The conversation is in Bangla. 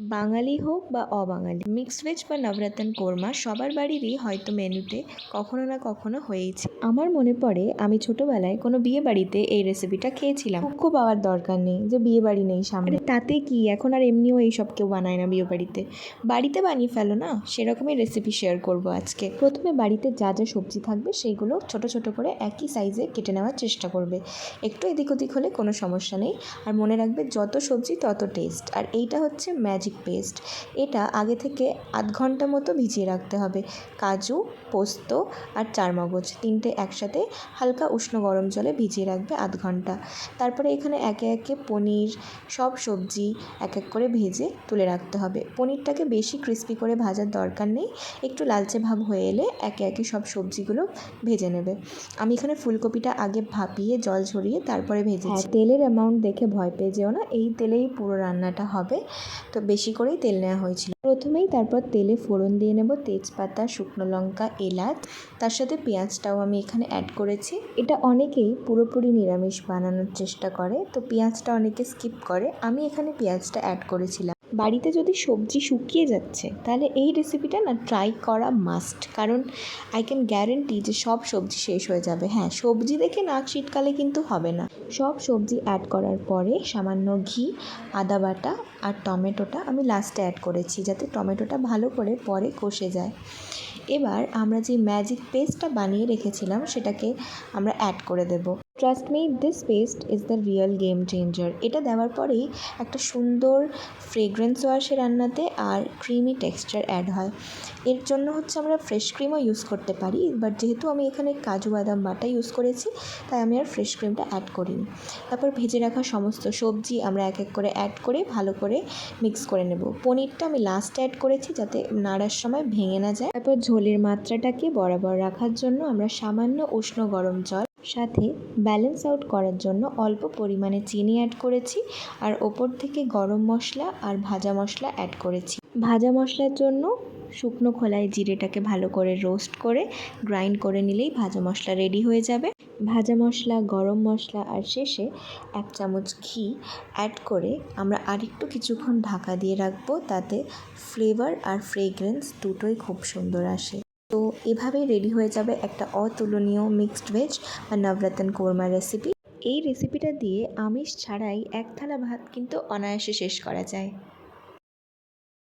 বাঙালি হোক বা অবাঙালি, মিক্সড ভেজ বা নবরত্ন কোরমা সবার বাড়িরই হয়তো মেনুতে কখনো না কখনো হয়েইছে। আমার মনে পড়ে আমি ছোটোবেলায় কোনো বিয়ে বাড়িতে এই রেসিপিটা খেয়েছিলাম। খুব পাওয়ার দরকার নেই যে বিয়ে বাড়ি নেই সামনে, তাতে কি এখন আর এমনিও এইসব কেউ বানায় না বিয়ে বাড়িতে, বাড়িতে বানিয়ে ফেলো না। সেরকমই রেসিপি শেয়ার করব আজকে। প্রথমে বাড়িতে যা যা সবজি থাকবে সেইগুলো ছোট ছোট করে একই সাইজে কেটে নেওয়ার চেষ্টা করবে। একটু এদিক ওদিক হলে কোনো সমস্যা নেই। আর মনে রাখবে যত সবজি তত টেস্ট। আর এইটা হচ্ছে ম্যাজিক পেস্ট। এটা আগে থেকে আধ ঘন্টা মতো ভিজিয়ে রাখতে হবে। কাজু, পোস্ত আর চারমগজ তিনটে একসাথে হালকা উষ্ণ গরম জলে ভিজিয়ে রাখবে আধ ঘন্টা। তারপরে এখানে একে একে পনির, সব সবজি এক এক করে ভেজে তুলে রাখতে হবে। পনিরটাকে বেশি ক্রিস্পি করে ভাজার দরকার নেই, একটু লালচে ভাব হয়ে এলে একে একে সব সবজিগুলো ভেজে নেবে। আমি এখানে ফুলকপিটা আগে ভাপিয়ে জল ঝরিয়ে তারপরে ভেজেছি। তেলের অ্যামাউন্ট দেখে ভয় পেয়ে যেও না, এই তেলেই পুরো রান্নাটা হবে, তো বেশি করেই তেল নেওয়া হয়েছিল। প্রথমেই তারপর তেলে ফোড়ন দিয়ে নেব তেজপাতা, শুকনো লঙ্কা, এলাচ, তার সাথে পেঁয়াজটাও আমি এখানে অ্যাড করেছি। এটা অনেকেই পুরোপুরি নিরামিষ বানানোর চেষ্টা করে, তো পেঁয়াজটা অনেকে স্কিপ করে, আমি এখানে পেঁয়াজটা অ্যাড করেছিলাম। বাড়িতে যদি সবজি শুকিয়ে যাচ্ছে তাহলে এই রেসিপিটা না ট্রাই করা মাস্ট, কারণ আই ক্যান গ্যারেন্টি যে সব সবজি শেষ হয়ে যাবে। হ্যাঁ, সবজি দেখে নাক শীতকালে কিন্তু হবে না। সব সবজি অ্যাড করার পরে সামান্য ঘি, আদা বাটা আর টমেটোটা আমি লাস্টে অ্যাড করেছি, যাতে টমেটোটা ভালো করে পরে কষে যায়। এবার আমরা যে ম্যাজিক পেস্টটা বানিয়ে রেখেছিলাম সেটাকে আমরা অ্যাড করে দেব। Trust me, this paste is the real game changer. এটা দেওয়ার পরেই একটা সুন্দর ফ্রেগরেন্সও আসে রান্নাতে, আর ক্রিমি টেক্সচার অ্যাড হয়। এর জন্য হচ্ছে আমরা ফ্রেশ ক্রিমও ইউজ করতে পারি, বাট যেহেতু আমি এখানে কাজু বাদাম বাটা ইউজ করেছি তাই আমি আর ফ্রেশ ক্রিমটা অ্যাড করিনি। তারপর ভেজে রাখা সমস্ত সবজি আমরা এক এক করে অ্যাড করে ভালো করে মিক্স করে নেব। পনিরটা আমি লাস্টে অ্যাড করেছি যাতে নাড়ার সময় ভেঙে না যায়। তারপর ঝোলের মাত্রাটাকে বরাবর রাখার জন্য আমরা সামান্য উষ্ণ গরম জল, সাথে ব্যালেন্স আউট করার জন্য অল্প পরিমাণে চিনি অ্যাড করেছি, আর ওপর থেকে গরম মশলা আর ভাজা মশলা অ্যাড করেছি। ভাজা মশলার জন্য শুকনো খোলায় জিরেটাকে ভালো করে রোস্ট করে গ্রাইন্ড করে নিলেই ভাজা মশলা রেডি হয়ে যাবে। ভাজা মশলা, গরম মশলা আর শেষে 1 চামচ ঘি অ্যাড করে আমরা আরেকটু কিছুক্ষণ ঢাকা দিয়ে রাখবো, তাতে ফ্লেভার আর ফ্রেগ্রেন্স দুটোই খুব সুন্দর আসে। তো এভাবেই রেডি হয়ে যাবে একটা অতুলনীয় মিক্সড ভেজ বা নবরত্ন কোরমা রেসিপি। এই রেসিপিটা দিয়ে আমিষ ছাড়াই এক থালা ভাত কিন্তু অনায়াসে শেষ করা যায়।